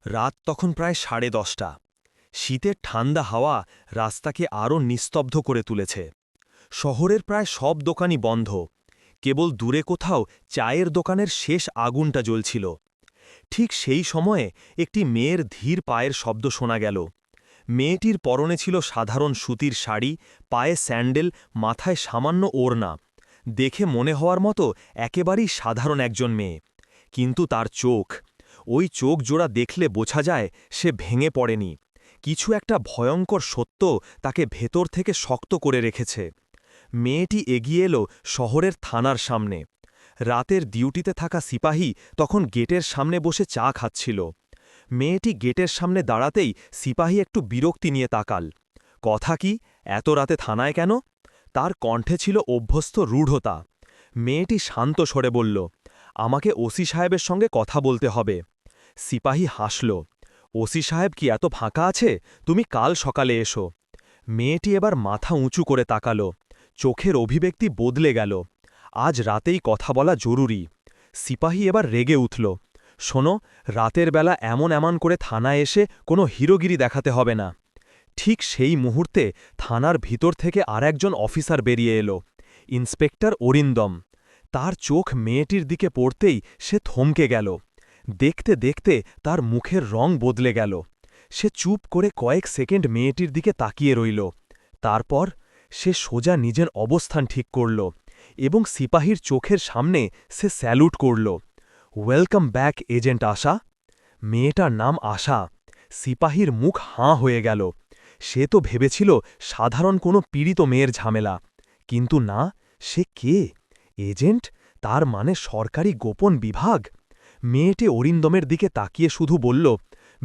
রাত তখন প্রায় 10:30। শীতের ঠান্ডা হাওয়া রাস্তাকে আরও নিস্তব্ধ করে তুলেছে। শহরের প্রায় সব দোকানই বন্ধ, কেবল দূরে কোথাও চায়ের দোকানের শেষ আগুনটা জ্বলছিল। ঠিক সেই সময়ে একটি মেয়ের ধীর পায়ের শব্দ শোনা গেল। মেয়েটির পরনে ছিল সাধারণ সুতির শাড়ি, পায়ে স্যান্ডেল, মাথায় সামান্য ওড়না। দেখে মনে হওয়ার মতো একেবারেই সাধারণ একজন মেয়ে, কিন্তু তার চোখ, ওই চোখ জোড়া দেখলে বোঝা যায় সে ভেঙে পড়েনি। কিছু একটা ভয়ঙ্কর সত্য তাকে ভেতর থেকে শক্ত করে রেখেছে। মেয়েটি এগিয়ে এলো শহরের থানার সামনে। রাতের ডিউটিতে থাকা সিপাহী তখন গেটের সামনে বসে চা খাচ্ছিল। মেয়েটি গেটের সামনে দাঁড়াতেই সিপাহী একটু বিরক্তি নিয়ে তাকাল। কথা কি, এত রাতে থানায় কেন? তার কণ্ঠে ছিল অভ্যস্ত রূঢ়তা। মেয়েটি শান্ত স্বরে বলল, আমাকে ওসি সাহেবের সঙ্গে কথা বলতে হবে। সিপাহী হাসল। ওসি সাহেব কি এত ফাঁকা আছে? তুমি কাল সকালে এসো। মেয়েটি এবার মাথা উঁচু করে তাকাল। চোখের অভিব্যক্তি বদলে গেল। আজ রাতেই কথা বলা জরুরি। সিপাহী এবার রেগে উঠল। শোনো, রাতের বেলা এমন করে থানায় এসে কোনো হিরোগিরি দেখাতে হবে না। ঠিক সেই মুহূর্তে থানার ভিতর থেকে আরেকজন অফিসার বেরিয়ে এলো, ইন্সপেক্টর অরিন্দম। তার চোখ মেয়েটির দিকে পড়তেই সে থমকে গেল। দেখতে দেখতে তার মুখের রং বদলে গেল। সে চুপ করে কয়েক সেকেন্ড মেয়েটির দিকে তাকিয়ে রইল। তারপর সে সোজা নিজের অবস্থান ঠিক করল এবং সিপাহীর চোখের সামনে সে স্যালুট করল। ওয়েলকাম ব্যাক এজেন্ট আশা। মেয়েটার নাম আশা। সিপাহীর মুখ হাঁ হয়ে গেল। সে তো ভেবেছিল সাধারণ কোনো পীড়িত মেয়ের ঝামেলা, কিন্তু না, সে কে? এজেন্ট? তার মানে সরকারি গোপন বিভাগ। মেয়েটি অরিন্দমের দিকে তাকিয়ে শুধু বলল,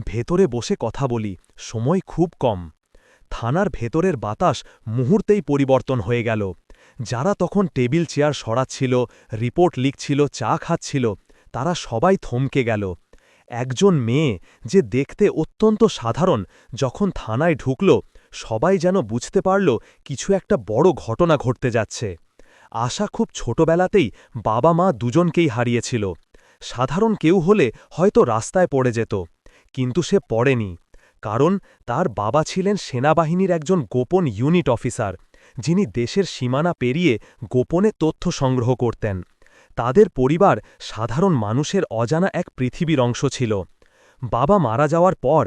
ভেতরে বসে কথা বলি, সময় খুব কম। থানার ভেতরের বাতাস মুহূর্তেই পরিবর্তন হয়ে গেল। যারা তখন টেবিল চেয়ার সরাচ্ছিল, রিপোর্ট লিখছিল, চা খাচ্ছিল, তারা সবাই থমকে গেল। একজন মেয়ে, যে দেখতে অত্যন্ত সাধারণ, যখন থানায় ঢুকল, সবাই যেন বুঝতে পারল কিছু একটা বড় ঘটনা ঘটতে যাচ্ছে। আশা খুব ছোটবেলাতেই বাবা মা দুজনকেই হারিয়েছিল। সাধারণ কেউ হলে হয়তো রাস্তায় পড়ে যেত, কিন্তু সে পড়েনি, কারণ তার বাবা ছিলেন সেনাবাহিনীর একজন গোপন ইউনিট অফিসার, যিনি দেশের সীমানা পেরিয়ে গোপনে তথ্য সংগ্রহ করতেন। তাদের পরিবার সাধারণ মানুষের অজানা এক পৃথিবীর অংশ ছিল। বাবা মারা যাওয়ার পর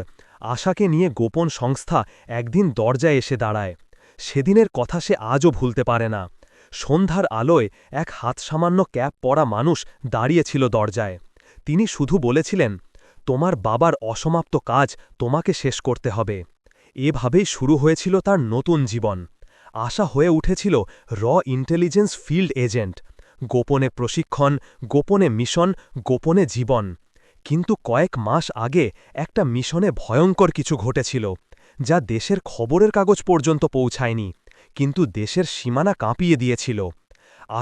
আশাকে নিয়ে গোপন সংস্থা একদিন দরজায় এসে দাঁড়ায়। সেদিনের কথা সে আজও ভুলতে পারে না। সন্ধ্যার আলোয় এক হাতসামান্য ক্যাপ পরা মানুষ দাঁড়িয়েছিল দরজায়। তিনি শুধু বলেছিলেন, তোমার বাবার অসমাপ্ত কাজ তোমাকে শেষ করতে হবে। এভাবেই শুরু হয়েছিল তার নতুন জীবন। আশা হয়ে উঠেছিল ইন্টেলিজেন্স ফিল্ড এজেন্ট। গোপনে প্রশিক্ষণ, গোপনে মিশন, গোপনে জীবন। কিন্তু কয়েক মাস আগে একটা মিশনে ভয়ঙ্কর কিছু ঘটেছিল, যা দেশের খবরের কাগজ পর্যন্ত পৌঁছায়নি, কিন্তু দেশের সীমানা কাঁপিয়ে দিয়েছিল।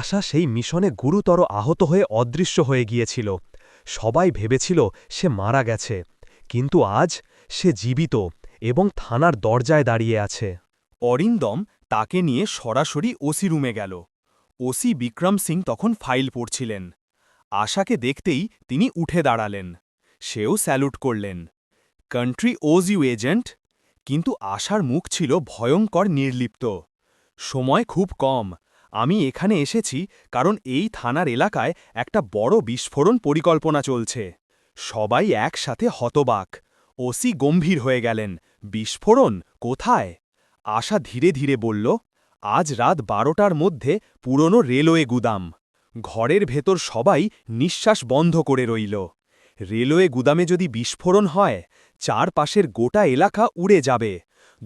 আশা সেই মিশনে গুরুতর আহত হয়ে অদৃশ্য হয়ে গিয়েছিল। সবাই ভেবেছিল সে মারা গেছে, কিন্তু আজ সে জীবিত এবং থানার দরজায় দাঁড়িয়ে আছে। অরিন্দম তাকে নিয়ে সরাসরি ওসি রুমে গেল। ওসি বিক্রম সিং তখন ফাইল পড়ছিলেন। আশাকে দেখতেই তিনি উঠে দাঁড়ালেন। সেও স্যালুট করলেন। Country owes you agent. কিন্তু আশার মুখ ছিল ভয়ঙ্কর নির্লিপ্ত। সময় খুব কম। আমি এখানে এসেছি কারণ এই থানার এলাকায় একটা বড় বিস্ফোরণ পরিকল্পনা চলছে। সবাই একসাথে হতবাক। ওসি গম্ভীর হয়ে গেলেন। বিস্ফোরণ কোথায়? আশা ধীরে ধীরে বলল, আজ রাত 12টার মধ্যে পুরনো রেলওয়ে গুদাম। ঘরের ভেতর সবাই নিঃশ্বাস বন্ধ করে রইল। রেলওয়ে গুদামে যদি বিস্ফোরণ হয়, চারপাশের গোটা এলাকা উড়ে যাবে।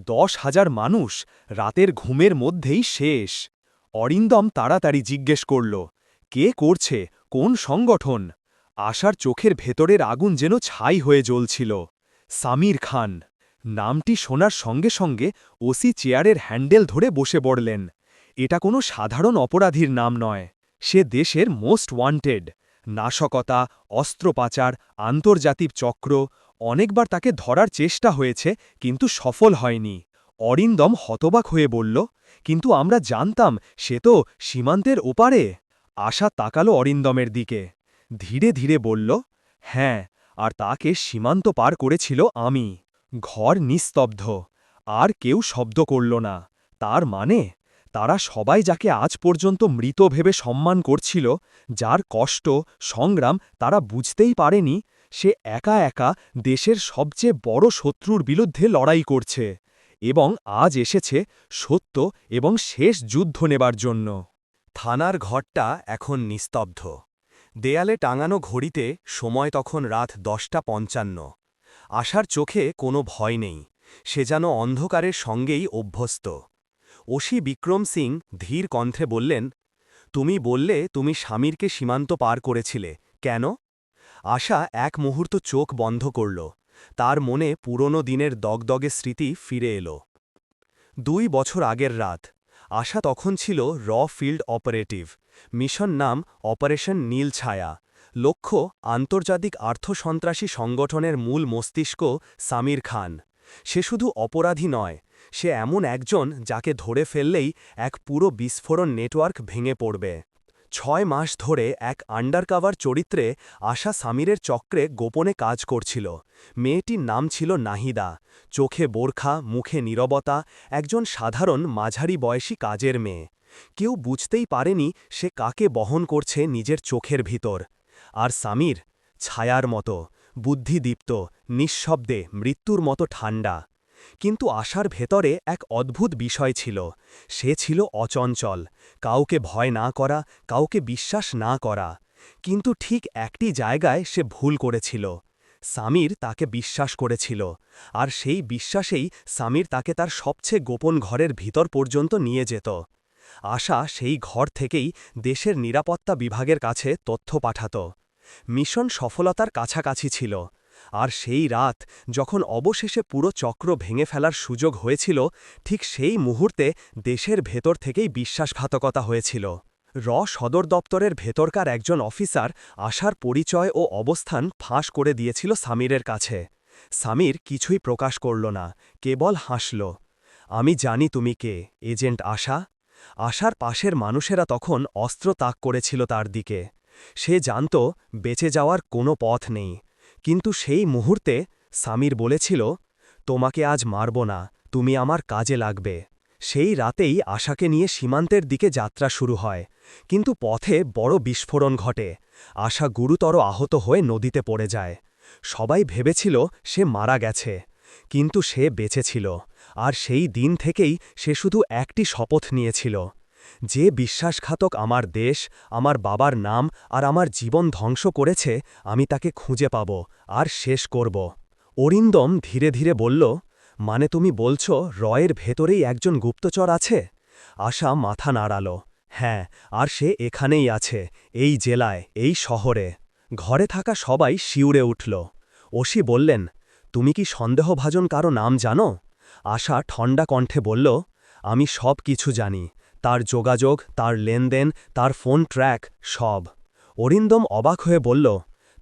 10,000 মানুষ রাতের ঘুমের মধ্যেই শেষ। অরিন্দম তাড়াতাড়ি জিজ্ঞেস করল, কে করছে, কোন সংগঠন? আশার চোখের ভেতরের আগুন যেন ছাই হয়ে জ্বলছিল। সামির খান। নামটি শোনার সঙ্গে সঙ্গে ওসি চেয়ারের হ্যান্ডেল ধরে বসে পড়লেন। এটা কোনো সাধারণ অপরাধীর নাম নয়। সে দেশের মোস্ট ওয়ান্টেড। নাশকতা, অস্ত্র পাচার, আন্তর্জাতিক চক্র। অনেকবার তাকে ধরার চেষ্টা হয়েছে, কিন্তু সফল হয়নি। অরিন্দম হতবাক হয়ে বলল, কিন্তু আমরা জানতাম সে তো সীমান্তের ওপারে। আশা তাকালো অরিন্দমের দিকে। ধীরে ধীরে বলল, হ্যাঁ, আর তাকে সীমান্ত পার করেছিল আমি। ঘর নিস্তব্ধ, আর কেউ শব্দ করল না। তার মানে তারা সবাই যাকে আজ পর্যন্ত মৃত ভেবে সম্মান করছিল, যার কষ্ট সংগ্রাম তারা বুঝতেই পারেনি, সে একা একা দেশের সবচেয়ে বড় শত্রুর বিরুদ্ধে লড়াই করছে, এবং আজ এসেছে সত্য এবং শেষ যুদ্ধ নেবার জন্য। থানার ঘরটা এখন নিস্তব্ধ। দেয়ালে টাঙানো ঘড়িতে সময় তখন রাত 10:55। আশার চোখে কোনো ভয় নেই, সে যেন অন্ধকারের সঙ্গেই অভ্যস্ত। ওসি বিক্রম সিং ধীর কণ্ঠে বললেন, তুমি বললে তুমি স্বামীরকে সীমান্ত পার করেছিলে, কেন? আশা এক মুহূর্ত চোখ বন্ধ করল। তার মনে পুরনো দিনের দগদগে স্মৃতি ফিরে এলো। 2 বছর আগের রাত। আশা তখন ছিল ফিল্ড অপারেটিভ। মিশন নাম অপারেশন নীল ছায়া। লক্ষ্য আন্তর্জাতিক আর্থসন্ত্রাসী সংগঠনের মূল মস্তিষ্ক সামির খান। সে শুধু অপরাধী নয়, সে এমন একজন যাকে ধরে ফেললেই এক পুরো বিস্ফোরণ নেটওয়ার্ক ভেঙে পড়বে। 6 মাস ধরে এক আন্ডারকাভার চরিত্রে আশা সামিরের চক্রে গোপনে কাজ করছিল। মেয়েটির নাম ছিল নাহিদা। চোখে বোরখা, মুখে নীরবতা, একজন সাধারণ মাঝারি বয়সী কাজের মেয়ে। কেউ বুঝতেই পারেনি সে কাকে বহন করছে নিজের চোখের ভিতর। আর সামির, ছায়ার মতো, বুদ্ধিদীপ্ত, নিঃশব্দে, মৃত্যুর মতো ঠান্ডা। কিন্তু আশার ভেতরে এক অদ্ভুত বিষয় ছিল। সে ছিল অচঞ্চল, কাউকে ভয় না করা, কাউকে বিশ্বাস না করা। কিন্তু ঠিক একটি জায়গায় সে ভুল করেছিল। সামির তাকে বিশ্বাস করেছিল, আর সেই বিশ্বাসেই সামির তাকে তার সবচেয়ে গোপন ঘরের ভিতর পর্যন্ত নিয়ে যেত। আশা সেই ঘর থেকেই দেশের নিরাপত্তা বিভাগের কাছে তথ্য পাঠাত। মিশন সফলতার কাছাকাছি ছিল। আর সেই রাত যখন অবশেষে পুরো চক্র ভেঙে ফেলার সুযোগ হয়েছিল, ঠিক সেই মুহূর্তে দেশের ভেতর থেকেই বিশ্বাসঘাতকতা হয়েছিল। সদর দপ্তরের ভেতরকার একজন অফিসার আশার পরিচয় ও অবস্থান ফাঁস করে দিয়েছিল সামিরের কাছে। সামির কিছুই প্রকাশ করল না, কেবল হাসল। আমি জানি তুমি কে, এজেন্ট আশা। আশার পাশের মানুষেরা তখন অস্ত্র তাক করেছিল তার দিকে। সে জানত বেঁচে যাওয়ার কোনো পথ নেই। কিন্তু সেই মুহূর্তে সামির বলেছিল, তোমাকে আজ মারব না, তুমি আমার কাজে লাগবে। সেই রাতেই আশাকে নিয়ে সীমান্তের দিকে যাত্রা শুরু হয়। কিন্তু পথে বড় বিস্ফোরণ ঘটে। আশা গুরুতর আহত হয়ে নদীতে পড়ে যায়। সবাই ভেবেছিল সে মারা গেছে, কিন্তু সে বেঁচেছিল। আর সেই দিন থেকেই সে শুধু একটি শপথ নিয়েছিল, যে বিশ্বাসঘাতক আমার দেশ, আমার বাবার নাম আর আমার জীবন ধ্বংস করেছে, আমি তাকে খুঁজে পাব আর শেষ করব। অরিন্দম ধীরে ধীরে বলল, মানে তুমি বলছ রয়ের ভেতরেই একজন গুপ্তচর আছে? আশা মাথা নাড়াল। হ্যাঁ, আর সে এখানেই আছে, এই জেলায়, এই শহরে। ঘরে থাকা সবাই শিউরে উঠল। ওসি বললেন, তুমি কি সন্দেহভাজন কারো নাম জানো? আশা ঠান্ডা কণ্ঠে বলল, আমি সব কিছু জানি, তার যোগাযোগ, তার লেনদেন, তার ফোন ট্র্যাক, সব। অরিন্দম অবাক হয়ে বলল,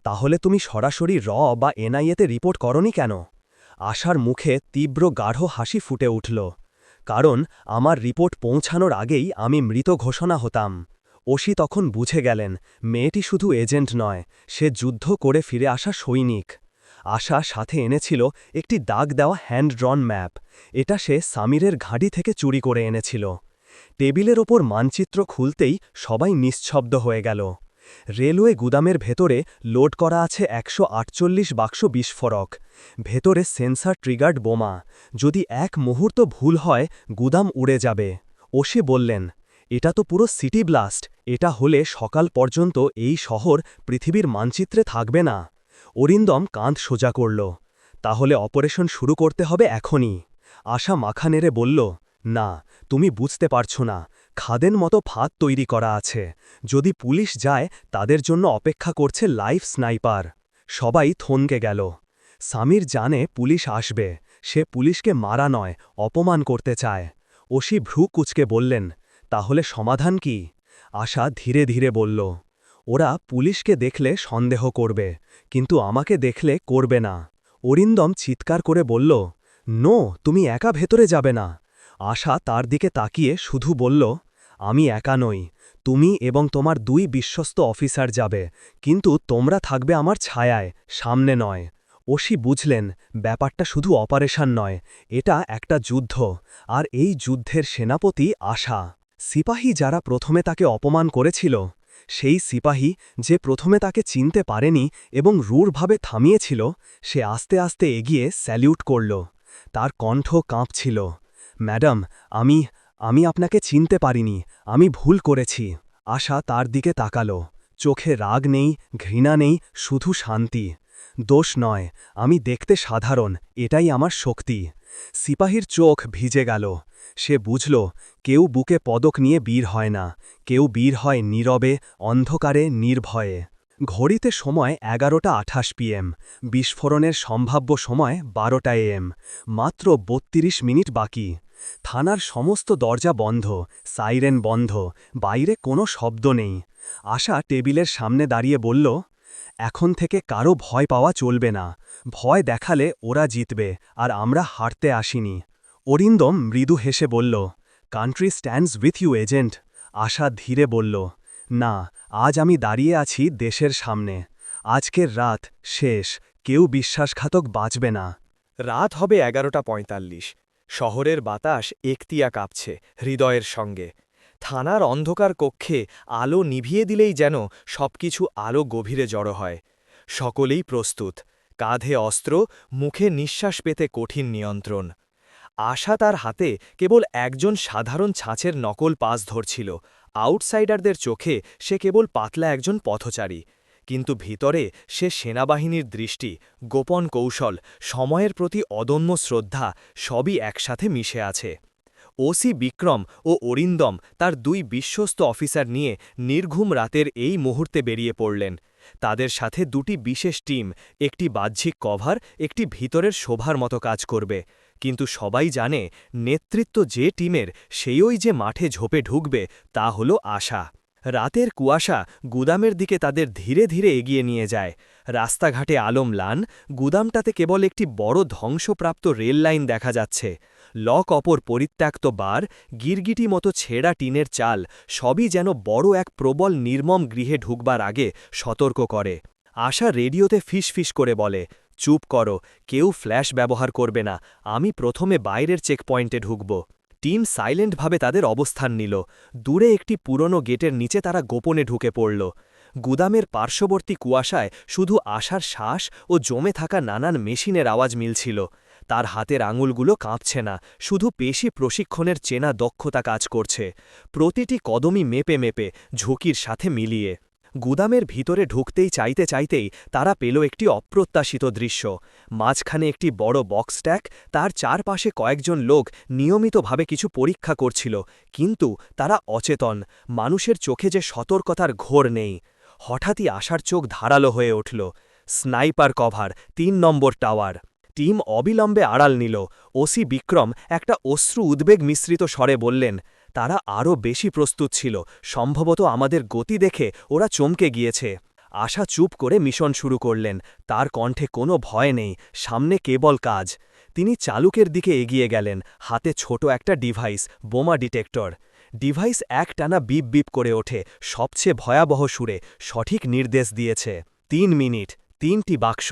তাহলে তুমি সরাসরি বা এনআইএতে রিপোর্ট করনি কেন? আশার মুখে তীব্র গাঢ় হাসি ফুটে উঠল। কারণ আমার রিপোর্ট পৌঁছানোর আগেই আমি মৃত ঘোষণা হতাম। ওসি তখন বুঝে গেলেন মেয়েটি শুধু এজেন্ট নয়, সে যুদ্ধ করে ফিরে আসা সৈনিক। আশা সাথে এনেছিল একটি দাগ দেওয়া হ্যান্ড ড্রন ম্যাপ। এটা সে সামিরের ঘাঁটি থেকে চুরি করে এনেছিল। টেবিলের ওপর মানচিত্র খুলতেই সবাই নিশ্ছব্দ হয়ে গেল। রেলওয়ে গুদামের ভেতরে লোড করা আছে 148 বাক্স বিস্ফোরক। ভেতরে সেন্সার ট্রিগার্ড বোমা। যদি এক মুহূর্ত ভুল হয়, গুদাম উড়ে যাবে। ওসি বললেন, এটা তো পুরো সিটি ব্লাস্ট। এটা হলে সকাল পর্যন্ত এই শহর পৃথিবীর মানচিত্রে থাকবে না। অরিন্দম কাঁধ সোজা করল। তাহলে অপারেশন শুরু করতে হবে এখনই। আশা মাথা নেড়ে বলল, না, তুমি বুঝতে পারছো না, খাদের মতো ফাঁদ তৈরি করা আছে। যদি পুলিশ যায়, তাদের জন্য অপেক্ষা করছে লাইভ স্নাইপার। সবাই থমকে গেল। সামির জানে পুলিশ আসবে। সে পুলিশকে মারা নয়, অপমান করতে চায়। ওসি ভ্রু কুচকে বললেন, তাহলে সমাধান কি? আশা ধীরে ধীরে বলল, ওরা পুলিশকে দেখলে সন্দেহ করবে, কিন্তু আমাকে দেখলে করবে না। অরিন্দম চিৎকার করে বলল, নো, তুমি একা ভেতরে যাবে না। আশা তার দিকে তাকিয়ে শুধু বলল, আমি একা নই, তুমি এবং তোমার 2 বিশ্বস্ত অফিসার যাবে, কিন্তু তোমরা থাকবে আমার ছায়ায়, সামনে নয়। ওসি বুঝলেন ব্যাপারটা শুধু অপারেশন নয়, এটা একটা যুদ্ধ, আর এই যুদ্ধের সেনাপতি আশা। সিপাহী যারা প্রথমে তাকে অপমান করেছিল, সেই সিপাহী যে প্রথমে তাকে চিনতে পারেনি এবং রূঢ়ভাবে থামিয়েছিল, সে আস্তে আস্তে এগিয়ে স্যালিউট করল। তার কণ্ঠ কাঁপছিল। ম্যাডাম, আমি আপনাকে চিনতে পারিনি, আমি ভুল করেছি। আশা তার দিকে তাকালো। চোখে রাগ নেই, ঘৃণা নেই, শুধু শান্তি। দোষ নয়, আমি দেখতে সাধারণ, এটাই আমার শক্তি। সিপাহীর চোখ ভিজে গেল। সে বুঝল কেউ বুকে পদক নিয়ে বীর হয় না, কেউ বীর হয় নীরবে, অন্ধকারে, নির্ভয়ে। ঘড়িতে সময় 11:28 PM, বিস্ফোরণের সম্ভাব্য সময় 12টা AM। মাত্র 32 মিনিট বাকি। থানার সমস্ত দরজা বন্ধ, সাইরেন বন্ধ, বাইরে কোনো শব্দ নেই। আশা টেবিলের সামনে দাঁড়িয়ে বলল, এখন থেকে কারো ভয় পাওয়া চলবে না। ভয় দেখালে ওরা জিতবে, আর আমরা হারতে আসিনি। অরিন্দম মৃদু হেসে বলল, country stands with you agent. Asha ধীরে বলল, না, আজ আমি দাঁড়িয়ে আছি দেশের সামনে। আজকের রাত শেষ, কেউ বিশ্বাসঘাতক বাঁচবে না। রাত হবে 11:45। শহরের বাতাস একতিয়া কাঁপছে হৃদয়ের সঙ্গে। থানার অন্ধকার কক্ষে আলো নিভিয়ে দিলেই যেন সবকিছু আলো গভীরে জড়ো হয়। সকলেই প্রস্তুত, কাঁধে অস্ত্র, মুখে নিঃশ্বাস পেতে কঠিন নিয়ন্ত্রণ। আশা তার হাতে কেবল একজন সাধারণ ছাঁচের নকল পাস ধরছিল। আউটসাইডারদের চোখে সে কেবল পাতলা একজন পথচারী, কিন্তু ভিতরে সে সেনাবাহিনীর দৃষ্টি, গোপন কৌশল, সময়ের প্রতি অদম্য শ্রদ্ধা সবই একসাথে মিশে আছে। ওসি বিক্রম ও অরিন্দম তার 2 বিশ্বস্ত অফিসার নিয়ে নির্ঘুম রাতের এই মুহূর্তে বেরিয়ে পড়লেন। তাদের সাথে 2টি বিশেষ টিম, একটি বাহ্যিক কভার, একটি ভিতরের শোভার মতো কাজ করবে। কিন্তু সবাই জানে নেতৃত্ব যে টিমের, সেইই যে মাঠে ঝোপে ঢুকবে, তা হল আশা। রাতের কুয়াশা গুদামের দিকে তাদের ধীরে ধীরে এগিয়ে নিয়ে যায়। রাস্তাঘাটে আলো ম্লান, গুদামটাতে কেবল একটি বড় ধ্বংসপ্রাপ্ত রেল লাইন দেখা যাচ্ছে। লক অপর পরিত্যক্ত বার, গিরগিটি মতো ছেঁড়া টিনের চাল, সবই যেন বড় এক প্রবল নির্মম গৃহে ঢুকবার আগে সতর্ক করে। আশা রেডিওতে ফিসফিস করে বলে, চুপ করো, কেউ ফ্ল্যাশ ব্যবহার করবে না, আমি প্রথমে বাইরের চেকপয়েন্টে ঢুকব। টিম সাইলেন্টভাবে তাদের অবস্থান নিল। দূরে একটি পুরনো গেটের নিচে তারা গোপনে ঢুকে পড়ল। গুদামের পার্শ্ববর্তী কুয়াশায় শুধু আশার শ্বাস ও জমে থাকা নানান মেশিনের আওয়াজ মিলছিল। তার হাতের আঙুলগুলো কাঁপছে না, শুধু পেশি প্রশিক্ষণের চেনা দক্ষতা কাজ করছে, প্রতিটি কদমই মেপে মেপে, ঝুঁকির সাথে মিলিয়ে। গুদামের ভিতরে ঢুকতেই চাইতে চাইতেই তারা পেল একটি অপ্রত্যাশিত দৃশ্য। মাঝখানে একটি বড় বক্স ট্যাক, তার চারপাশে কয়েকজন লোক নিয়মিতভাবে কিছু পরীক্ষা করছিল, কিন্তু তারা অচেতন। মানুষের চোখে যে সতর্কতার ঘোর নেই। হঠাৎই আশার চোখ ধারালো হয়ে উঠল। স্নাইপার কভার, 3 নম্বর টাওয়ার। টিম অবিলম্বে আড়াল নিল। ওসি বিক্রম একটা অশ্রু উদ্বেগ মিশ্রিত স্বরে বললেন, তারা আরও বেশি প্রস্তুত ছিল, সম্ভবত আমাদের গতি দেখে ওরা চমকে গিয়েছে। আশা চুপ করে মিশন শুরু করলেন, তার কণ্ঠে কোনো ভয় নেই, সামনে কেবল কাজ। তিনি চালুকের দিকে এগিয়ে গেলেন, হাতে ছোট একটা ডিভাইস, বোমা ডিটেক্টর। ডিভাইস একটানা বিপ বিপ করে ওঠে, সবচেয়ে ভয়াবহ সুরে, সঠিক নির্দেশ দিয়েছে। 3 মিনিট, 3টি বাক্স,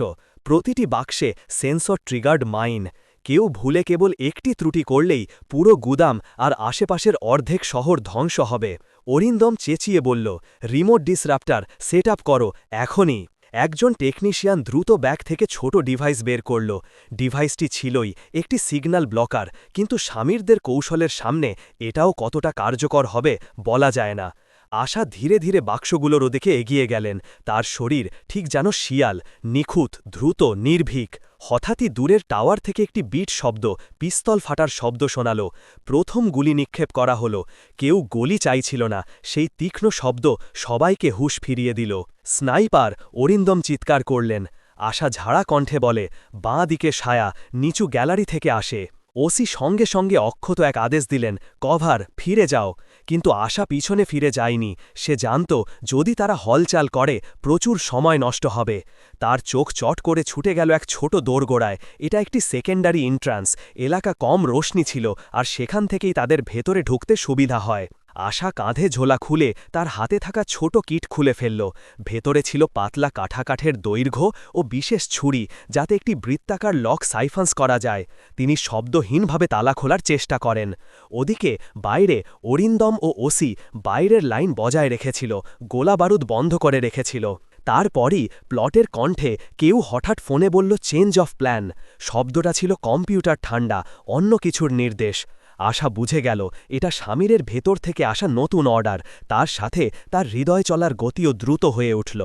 প্রতিটি বাক্সে সেন্সর ট্রিগার্ড মাইন। কেউ ভুলে কেবল একটি ত্রুটি করলেই পুরো গুদাম আর আশেপাশের অর্ধেক শহর ধ্বংস হবে। অরিন্দম চেঁচিয়ে বলল, রিমোট ডিসরাপ্টার সেট আপ করো, এখনই। একজন টেকনিশিয়ান দ্রুত ব্যাগ থেকে ছোট ডিভাইস বের করল। ডিভাইসটি ছিলই একটি সিগন্যাল ব্লকার, কিন্তু স্বামীরদের কৌশলের সামনে এটাও কতটা কার্যকর হবে বলা যায় না। আশা ধীরে ধীরে বাক্সগুলোর ওদিকে এগিয়ে গেলেন, তার শরীর ঠিক যেন শিয়াল, নিখুঁত, দ্রুত, নির্ভীক। হঠাৎই দূরের টাওয়ার থেকে একটি বিট শব্দ, পিস্তল ফাটার শব্দ শোনাল। প্রথম গুলি নিক্ষেপ করা হলো। কেউ গলি চাইছিল না, সেই তীক্ষ্ণ শব্দ সবাইকে হুঁশ ফিরিয়ে দিল। স্নাইপার, অরিন্দম চিৎকার করলেন। আশা ঝাড়া কণ্ঠে বলে, বাঁ দিকে ছায়া, নিচু গ্যালারি থেকে আসে। ওসি সঙ্গে সঙ্গে অক্ষত এক আদেশ দিলেন, কভার, ফিরে যাও। কিন্তু আশা পিছনে ফিরে যায়নি। সে জানত যদি তারা হলচাল করে প্রচুর সময় নষ্ট হবে। তার চোখ চট করে ছুটে গেল এক ছোট দোরগোড়ায়। এটা একটি সেকেন্ডারি এন্ট্রান্স, এলাকা কম রোশনি ছিল, আর সেখান থেকেই তাদের ভেতরে ঢুকতে সুবিধা হয়। আশা কাঁধে ঝোলা খুলে তার হাতে থাকা ছোট কিট খুলে ফেলল। ভেতরে ছিল পাতলা কাঠের দৈর্ঘ্য ও বিশেষ ছুরি, যাতে একটি বৃত্তাকার লক সাইফান্স করা যায়। তিনি শব্দহীনভাবে তালা খোলার চেষ্টা করেন। ওদিকে বাইরে অরিন্দম ও ওসি বাইরের লাইন বজায় রেখেছিল, গোলাবারুদ বন্ধ করে রেখেছিল। তারপরই প্লটের কণ্ঠে কেউ হঠাৎ ফোনে বলল, চেঞ্জ অফ প্ল্যান। শব্দটা ছিল কম্পিউটার ঠান্ডা, অন্য কিছুর নির্দেশ। আশা বুঝে গেল এটা স্বামীরের ভেতর থেকে আসা নতুন অর্ডার। তার সাথে তার হৃদয় চলার গতিও দ্রুত হয়ে উঠল।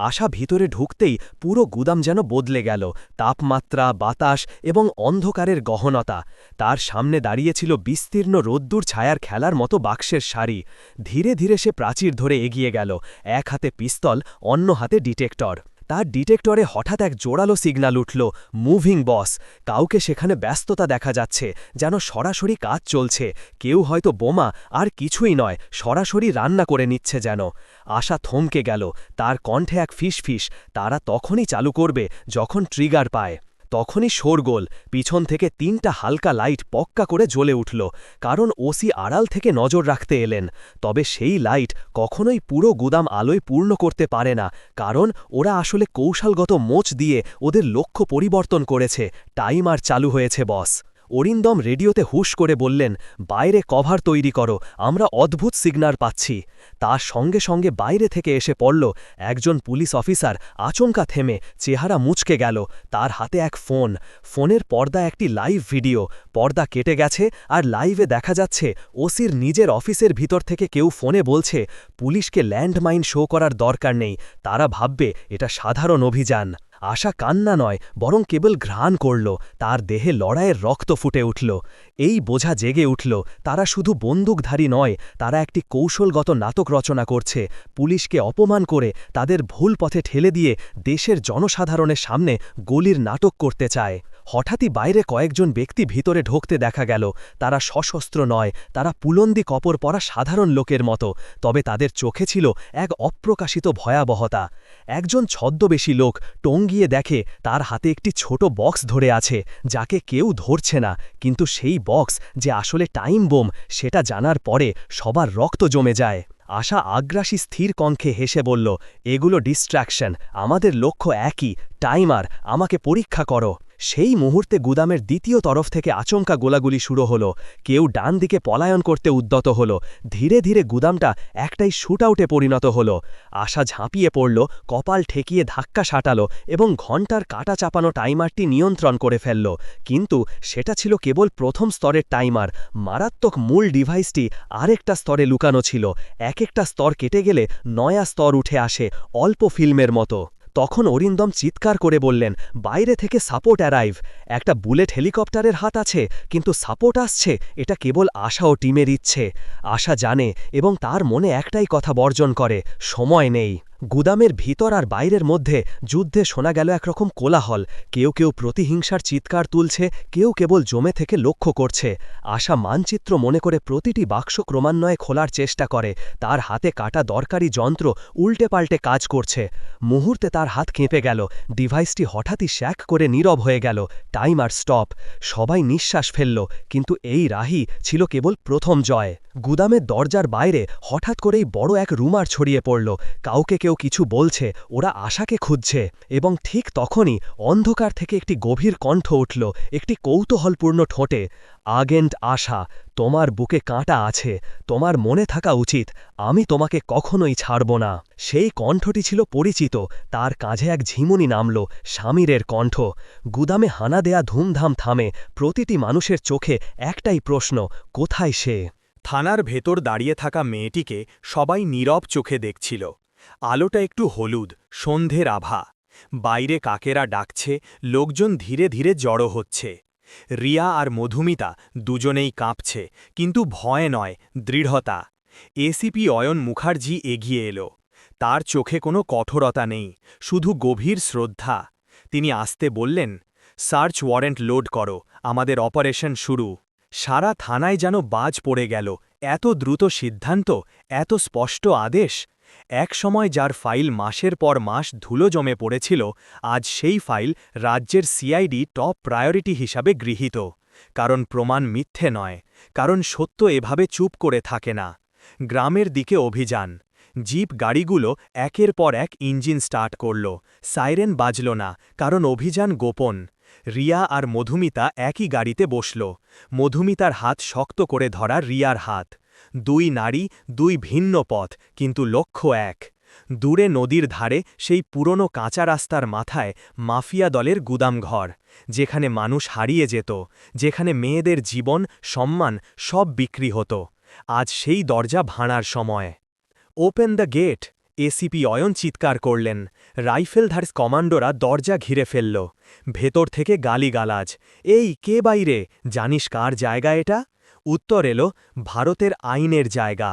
আশা ভিতরে ঢুকতেই পুরো গুদাম যেন বদলে গেল, তাপমাত্রা, বাতাস এবং অন্ধকারের গহনতা। তার সামনে দাঁড়িয়েছিল বিস্তীর্ণ রোদ্দুর ছায়ার খেলার মতো বাক্সের সারি। ধীরে ধীরে সে প্রাচীর ধরে এগিয়ে গেল, এক হাতে পিস্তল, অন্য হাতে ডিটেক্টর। তার ডিটেক্টরে হঠাৎ এক জোরালো সিগন্যাল উঠল, মুভিং বস। কাউকে সেখানে ব্যস্ততা দেখা যাচ্ছে, যেন সরাসরি কাজ চলছে। কেউ হয়তো বোমা আর কিছুই নয়, সরাসরি রান্না করে নিচ্ছে যেন। আশা থমকে গেল, তার কণ্ঠে এক ফিসফিস। তারা তখনই চালু করবে যখন ট্রিগার পায়। তখনই শোরগোল, পিছন থেকে ৩টা হালকা লাইট পক্কা করে জ্বলে উঠল, কারণ ওসি আড়াল থেকে নজর রাখতে এলেন। তবে সেই লাইট কখনোই পুরো গুদাম আলোয় পূর্ণ করতে পারে না, কারণ ওরা আসলে কৌশলগত মোচ দিয়ে ওদের লক্ষ্য পরিবর্তন করেছে। টাইমার চালু হয়েছে বস। অরিন্দম রেডিওতে হুশ করে বললেন, বাইরে কভার তৈরি করো, আমরা অদ্ভুত সিগন্যাল পাচ্ছি। তার সঙ্গে সঙ্গে বাইরে থেকে এসে পড়ল একজন পুলিশ অফিসার। আচমকা থেমে চেহারা মুচকে গেল। তার হাতে এক ফোন। ফোনের পর্দা একটি লাইভ ভিডিও। পর্দা কেটে গেছে আর লাইভে দেখা যাচ্ছে ওসির নিজের অফিসের ভিতর থেকে কেউ ফোনে বলছে, পুলিশকে ল্যান্ডমাইন শো করার দরকার নেই, তারা ভাববে এটা সাধারণ অভিযান। আশা কান্না নয়, বরং কেবল ঘ্রাণ করল। তার দেহে লড়াইয়ের রক্ত ফুটে উঠল। এই বোঝা জেগে উঠল, তারা শুধু বন্দুকধারী নয়, তারা একটি কৌশলগত নাটক রচনা করছে। পুলিশকে অপমান করে, তাদের ভুল পথে ঠেলে দিয়ে দেশের জনসাধারণের সামনে গলির নাটক করতে চায়। হঠাৎই বাইরে কয়েকজন ব্যক্তি ভিতরে ঢুকতে দেখা গেল। তারা সশস্ত্র নয়, তারা পুলন্দি কপর পরা সাধারণ লোকের মতো, তবে তাদের চোখে ছিল এক অপ্রকাশিত ভয়াবহতা। একজন ছদ্মবেশী লোক টঙ্গিয়ে দেখে তার হাতে একটি ছোট বক্স ধরে আছে, যাকে কেউ ধরছে না, কিন্তু সেই বক্স যে আসলে টাইম বোম, সেটা জানার পরে সবার রক্ত জমে যায়। আশা আগ্রাসী স্থির কণ্ঠে হেসে বলল, এগুলো ডিস্ট্র্যাকশন, আমাদের লক্ষ্য একই, টাইমার, আমাকে পরীক্ষা করো। সেই মুহূর্তে গুদামের দ্বিতীয় তরফ থেকে আচমকা গোলাগুলি শুরু হলো। কেউ ডান দিকে পলায়ন করতে উদ্যত হল। ধীরে ধীরে গুদামটা একটাই শুটআউটে পরিণত হল। আশা ঝাঁপিয়ে পড়ল, কপাল ঠেকিয়ে ধাক্কা সাঁটালো এবং ঘণ্টার কাটা চাপানো টাইমারটি নিয়ন্ত্রণ করে ফেলল। কিন্তু সেটা ছিল কেবল প্রথম স্তরের টাইমার। মারাত্মক মূল ডিভাইসটি আরেকটা স্তরে লুকানো ছিল। এক একটা স্তর কেটে গেলে নয়া স্তর উঠে আসে, অল্প ফিল্মের মতো। তখন অরিন্দম চিৎকার করে বললেন, বাইরে থেকে সাপোর্ট অ্যারাইভ। একটা বুলেট হেলিকপ্টারের হাত আছে, কিন্তু সাপোর্ট আসছে, এটা কেবল আশা ও টিমের ইচ্ছে। আশা জানে এবং তার মনে একটাই কথা বর্জন করে, সময় নেই। গুদামের ভিতর আর বাইরের মধ্যে যুদ্ধে শোনা গেল একরকম কোলাহল। কেউ কেউ প্রতিহিংসার চিৎকার তুলছে, কেউ কেবল জমে থেকে লক্ষ্য করছে। আশা মানচিত্র মনে করে প্রতিটি বাক্স ক্রমান্বয়ে খোলার চেষ্টা করে। তার হাতে কাটা দরকারি যন্ত্র উল্টে পাল্টে কাজ করছে। মুহূর্তে তার হাত কেঁপে গেল। ডিভাইসটি হঠাৎই শ্যাক করে নীরব হয়ে গেল। Timer stop. সবাই নিঃশ্বাস ফেলল, কিন্তু এই রাহি ছিল কেবল প্রথম জয়। গুদামের দরজার বাইরে হঠাৎ করেই বড় এক রুমার ছড়িয়ে পড়ল। কাউকে কেউ কিছু বলছে, ওরা আশাকে খুঁজছে। এবং ঠিক তখনই অন্ধকার থেকে একটি গভীর কণ্ঠ উঠল, একটি কৌতূহলপূর্ণ ঠোঁটে, আগেন্ট আশা, তোমার বুকে কাঁটা আছে, তোমার মনে থাকা উচিত, আমি তোমাকে কখনোই ছাড়ব না। সেই কণ্ঠটি ছিল পরিচিত। তার কাঁধে এক ঝিমুনি নামল, স্বামীরের কণ্ঠ। গুদামে হানা দেয়া ধুমধাম থামে। প্রতিটি মানুষের চোখে একটাই প্রশ্ন, কোথায় সে? থানার ভেতর দাঁড়িয়ে থাকা মেয়েটিকে সবাই নীরব চোখে দেখছিল। আলোটা একটু হলুদ, সন্ধ্যের আভা। বাইরে কাকেরা ডাকছে, লোকজন ধীরে ধীরে জড়ো হচ্ছে। রিয়া আর মধুমিতা দুজনেই কাঁপছে, কিন্তু ভয় নয়, দৃঢ়তা। এসিপি অয়ন মুখার্জি এগিয়ে এলো। তার চোখে কোনো কঠোরতা নেই, শুধু গভীর শ্রদ্ধা। তিনি আস্তে বললেন, সার্চ ওয়ারেন্ট লোড করো, আমাদের অপারেশন শুরু। সারা থানায় যেন বাজ পড়ে গেল। এত দ্রুত সিদ্ধান্ত, এত স্পষ্ট আদেশ। এক সময় যার ফাইল মাসের পর মাস ধুলো জমে পড়েছিল, আজ সেই ফাইল রাজ্যের সিআইডি টপ প্রায়োরিটি হিসাবে গৃহীত। কারণ প্রমাণ মিথ্যে নয়, কারণ সত্য এভাবে চুপ করে থাকে না। গ্রামের দিকে অভিযান। জিপ গাড়িগুলো একের পর এক ইঞ্জিন স্টার্ট করল, সাইরেন বাজল না, কারণ অভিযান গোপন। রিয়া আর মধুমিতা একই গাড়িতে বসল। মধুমিতার হাত শক্ত করে ধরা রিয়ার হাত। দুই নারী, দুই ভিন্ন পথ, কিন্তু লক্ষ্য এক। দূরে নদীর ধারে সেই পুরনো কাঁচা রাস্তার মাথায় মাফিয়া দলের গুদামঘর, যেখানে মানুষ হারিয়ে যেত, যেখানে মেয়েদের জীবন, সম্মান সব বিক্রি হতো। আজ সেই দরজা ভাঙার সময়। Open the gate, ACP Ayan চিৎকার করলেন। রাইফেলধারী কমান্ডোরা দরজা ঘিরে ফেলল। ভেতর থেকে গালিগালাজ। এই কে বাইরে, জানিস কার জায়গা এটা? উত্তর এলো, ভারতের আইনের জায়গা।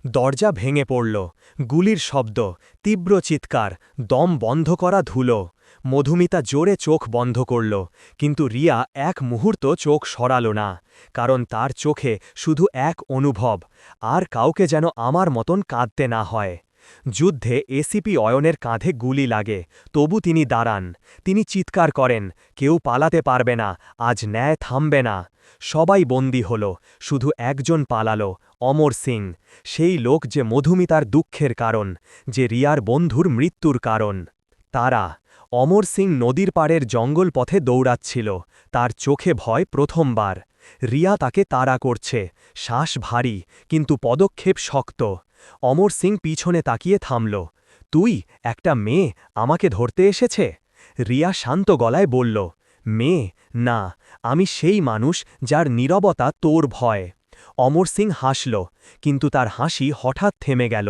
দরজা ভেঙে পড়ল। গুলির শব্দ, তীব্র চিৎকার, দম বন্ধ করা ধুলো। মধুমিতা জোরে চোখ বন্ধ করল, কিন্তু রিয়া এক মুহূর্ত চোখ সরাল না, কারণ তার চোখে শুধু এক অনুভব, আর কাউকে যেন আমার মতন কাঁদতে না হয়। যুদ্ধে এসিপি অয়নের কাঁধে গুলি লাগে, তবু তিনি দাঁড়ান। তিনি চিৎকার করেন, কেউ পালাতে পারবে না, আজ ন্যায় থামবে না। সবাই বন্দী হল, শুধু একজন পালালো, অমর সিং। সেই লোক যে মধুমিতার দুঃখের কারণ, যে রিয়ার বন্ধুর মৃত্যুর কারণ। তারা অমর সিং নদীর পাড়ের জঙ্গল পথে দৌড়াচ্ছিল, তার চোখে ভয় প্রথমবার। রিয়া তাকে তাড়া করছে, শ্বাস ভারী, কিন্তু পদক্ষেপ শক্ত। অমর সিং পিছনে তাকিয়ে থামল। তুই, একটা মেয়ে, আমাকে ধরতে এসেছে? রিয়া শান্ত গলায় বলল, মেয়ে না, আমি সেই মানুষ যার নীরবতা তোর ভয়। অমর সিং হাসল, কিন্তু তার হাসি হঠাৎ থেমে গেল,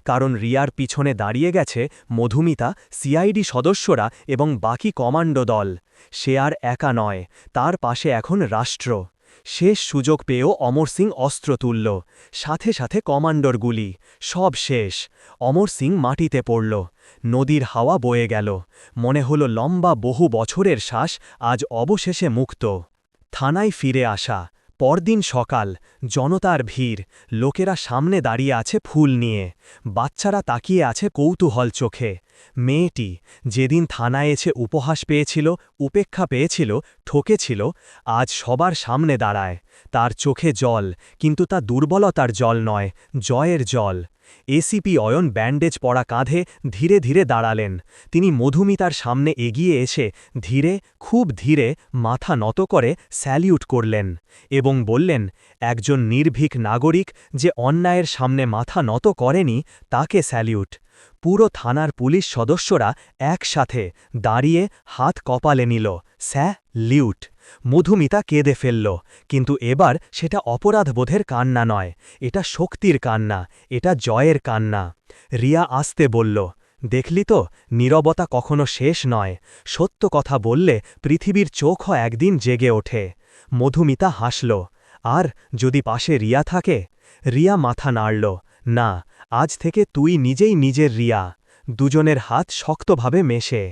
কারণ রিয়ার পিছনে দাঁড়িয়ে গেছে মধুমিতা, সিআইডি সদস্যরা এবং বাকি কমান্ডো দল। সে আর একা নয়, তার পাশে এখন রাষ্ট্র। শেষ সুযোগ পেয়েও অমর সিং অস্ত্র তুলল, সাথে সাথে কমান্ডোর গুলি। সব শেষ। অমর সিং মাটিতে পড়ল। নদীর হাওয়া বয়ে গেল। মনে হল লম্বা বহু বছরের শ্বাস আজ অবশেষে মুক্ত। থানায় ফিরে আসা। পরদিন সকাল, জনতার ভিড়, লোকেরা সামনে দাঁড়িয়ে আছে ফুল নিয়ে, বাচ্চারা তাকিয়ে আছে কৌতূহল চোখে। মেয়েটি, যেদিন থানায় এসে উপহাস পেয়েছিল, উপেক্ষা পেয়েছিল, ঠকেছিল, আজ সবার সামনে দাঁড়ায়। তার চোখে জল, কিন্তু তা দুর্বলতার জল নয়, জয়ের জল। এসিপি অয়ন ব্যান্ডেজ পরা কাঁধে ধীরে ধীরে দাঁড়ালেন। তিনি মধুমিতার সামনে এগিয়ে এসে ধীরে, খুব ধীরে মাথা নত করে স্যালিউট করলেন এবং বললেন, একজন নির্ভীক নাগরিক যে অন্যায়ের সামনে মাথা নত করেনি, তাকে স্যালিউট। পুরো থানার পুলিশ সদস্যরা একসাথে দাঁড়িয়ে হাত কপালে নিল, স্যালিউট। মধুমিতা কেঁদে ফেলল, কিন্তু এবার সেটা অপরাধবোধের কান্না নয়, এটা শক্তির কান্না, এটা জয়ের কান্না। রিয়া আস্তে বলল, দেখলি তো, নীরবতা কখনো শেষ নয়, সত্য কথা বললে পৃথিবীর চোখও একদিন জেগে ওঠে। মধুমিতা হাসল। আর যদি পাশে রিয়া থাকে? রিয়া মাথা নাড়ল, না, আজ থেকে তুই নিজেই নিজের রিয়া। দুজনের হাত শক্তভাবে মেশে।